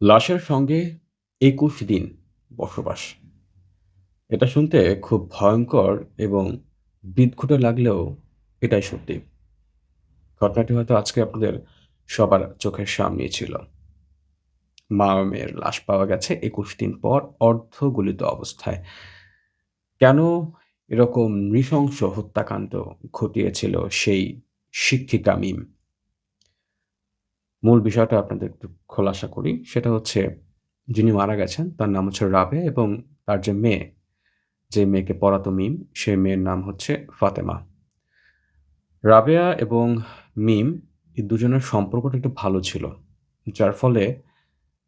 লাশের সঙ্গে ২১ দিন বসবাস। এটা শুনতে খুব ভয়ংকর এবং বিদঘুটে লাগলেও এটাই সত্যি। ঘটনাটি হয়তো আজকে আপনাদের সবার চোখের সামনেই ছিল। মা ও মেয়ের লাশ পাওয়া গেছে ২১ দিন পর অর্ধগলিত অবস্থায়। কেন এরকম নৃশংস হত্যাকাণ্ড ঘটিয়েছিল সেই শিক্ষিকা মিম? মূল বিষয়টা আপনাদের একটু খোলাসা করি। সেটা হচ্ছে যিনি মারা গেছেন তার নাম হচ্ছে রাবেয়া এবং তার যে মেয়ে, যে মেয়েকে পড়াতো মিম, সে মেয়ের নাম হচ্ছে ফাতেমা। রাবেয়া এবং মিম এই দুজনের সম্পর্কটা একটু ভালো ছিল। যার ফলে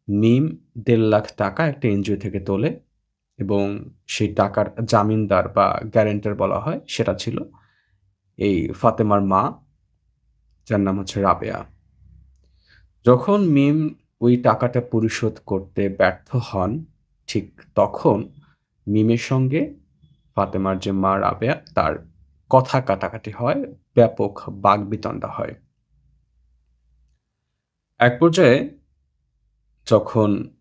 মিম ৳১.৫ লাখ একটা এনজিও থেকে তোলে এবং সেই টাকার জামিনদার বা গ্যারান্টার বলা হয় সেটা ছিল এই ফাতেমার মা, যার নাম হচ্ছে রাবেয়া। যখন মিম ওই টাকাটা পরিশোধ করতে ব্যর্থ হন, ঠিক তখন মিমের সঙ্গে ফাতেমার যে মা রাবেয়া তার কথা কাটাকাটি হয়, ব্যাপক বাকবিতণ্ডা হয়। এক পর্যায়ে যখন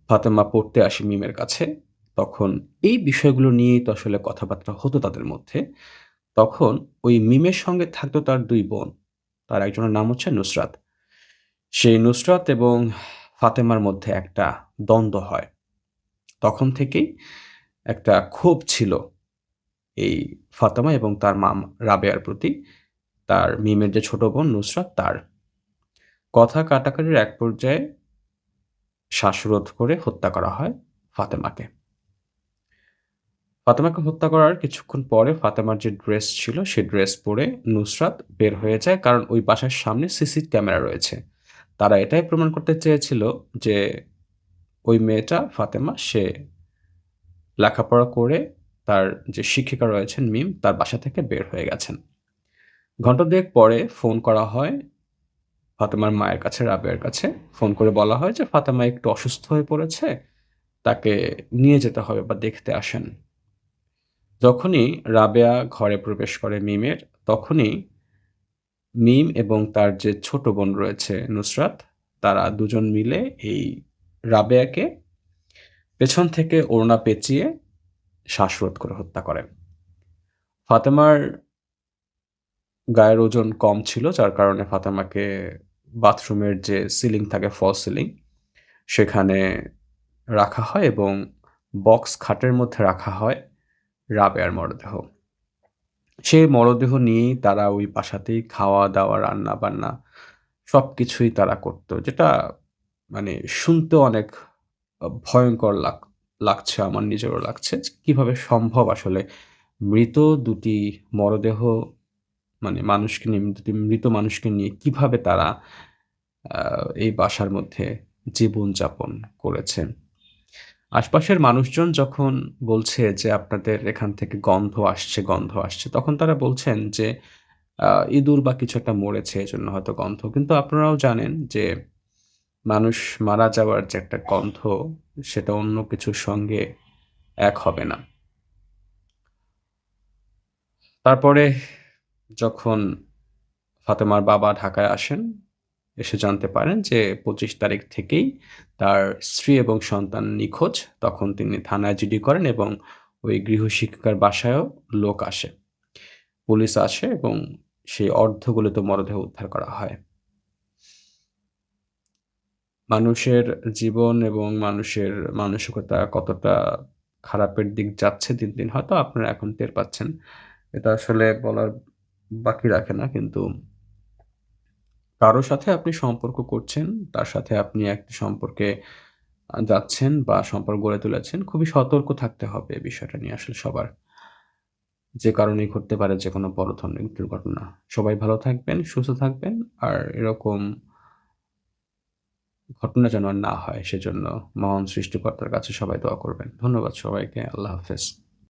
ফাতেমা পড়তে আসে মিমের কাছে, তখন এই বিষয়গুলো নিয়েই তো আসলে কথাবার্তা হতো তাদের মধ্যে। তখন ওই মিমের সঙ্গে থাকতো তার ২ বোন। তার একজনের নাম হচ্ছে নুসরাত। সেই নুসরাত এবং ফাতেমার মধ্যে একটা দ্বন্দ্ব হয়। তখন থেকেই একটা ক্ষোভ ছিল এই ফাতেমা এবং তার রাবেয়ার প্রতি। তার মিমের যে ছোট বোন নুসরাত তার। কথা কাটাকাটির এক পর্যায়ে শ্বাসরোধ করে হত্যা করা হয় ফাতেমাকে। ফাতেমাকে হত্যা করার কিছুক্ষণ পরে ফাতেমার যে ড্রেস ছিল, সে ড্রেস পরে নুসরাত বের হয়ে যায়। কারণ ওই বাসার সামনে সিসি ক্যামেরা রয়েছে। তারা এটাই প্রমাণ করতে চেয়েছিল যে ওই মেয়েটা ফাতেমা সে লেখাপড়া করে তার যে শিক্ষিকা রয়েছেন মিম, তার বাসা থেকে বের হয়ে গেছেন। ঘণ্টা ২ এক পরে ফোন করা হয় ফাতেমার মায়ের কাছে, রাবেয়ার কাছে। ফোন করে বলা হয় যে, "ফাতেমা একটু অসুস্থ হয়ে পড়েছে। তাকে নিয়ে যেতে হবে বা দেখতে আসেন।" যখনই রাবেয়া ঘরে প্রবেশ করে মিমের, তখনই মিম এবং তার যে ছোট বোন রয়েছে নুসরাত, তারা দুজন মিলে এই রাবেয়াকে পেছন থেকে ওড়না পেঁচিয়ে শ্বাসরোধ করে হত্যা করে। ফাতেমার গায়ের ওজন কম ছিল, যার কারণে ফাতেমাকে বাথরুমের যে সিলিং থাকে ফলস সিলিং, সেখানে রাখা হয় এবং বক্স খাটের মধ্যে রাখা হয় রাবেয়ার মরদেহ। সেই মরদেহ নিয়েই তারা ওই বাসাতেই খাওয়া-দাওয়া, রান্না-বান্না সবকিছুই তারা করত। যেটা মানে শুনতেও অনেক ভয়ংকর লাগছে, আমার নিজেরও লাগছে যে কিভাবে সম্ভব আসলে মৃত দুটি মরদেহ, মানে মানুষকে নিয়ে, দুটি মৃত মানুষকে নিয়ে কিভাবে তারা আ এই বাসার মধ্যে জীবনযাপন করেছে। আশপাশের মানুষজন যখন বলছে যে, "আপনাদের এখান থেকে গন্ধ আসছে, গন্ধ আসছে।" তখন তারা বলছেন যে, আ ইঁদুর বা কিছু একটা মরেছে এজন্য হয়তো গন্ধ। কিন্তু আপনারাও জানেন যে, মানুষ মারা যাওয়ার যে একটা গন্ধ, সেটা অন্য কিছুর সঙ্গে এক হবে না। তারপরে যখন ফাতেমার বাবা ঢাকায় আসেন, এসে জানতে পারেন যে ২৫ তারিখ থেকেই তার স্ত্রী এবং সন্তান নিখোঁজ। তখন তিনি থানায় জিডি করেন এবং ওই গৃহশিক্ষিকার বাসায়ও লোক আসে। পুলিশ আসে এবং সেই অর্ধগলিত মরদেহ উদ্ধার করা হয়। মানুষের জীবন এবং মানুষের মানসিকতা কতটা খারাপের দিক যাচ্ছে দিন, দিন হয়তো আপনারা এখন টের পাচ্ছেন। এটা আসলে বলার বাকি রাখে না। কিন্তু কারো সাথে আপনি সম্পর্ক করছেন, তার সাথে আপনি একটি সম্পর্কে যাচ্ছেন বা সম্পর্ক গড়ে তুলেছেন, খুবই সতর্ক থাকতে হবে এই বিষয়টা নিয়ে আসলে সবার। যে কারণেই ঘটতে পারে যেকোনো বড় ধরনের দুর্ঘটনা। সবাই ভালো থাকবেন, সুস্থ থাকবেন। আর এরকম ঘটনা যেন আর না হয় সেজন্য মহান সৃষ্টিকর্তার কাছে সবাই দোয়া করবেন। ধন্যবাদ সবাইকে। আল্লাহ হাফেজ।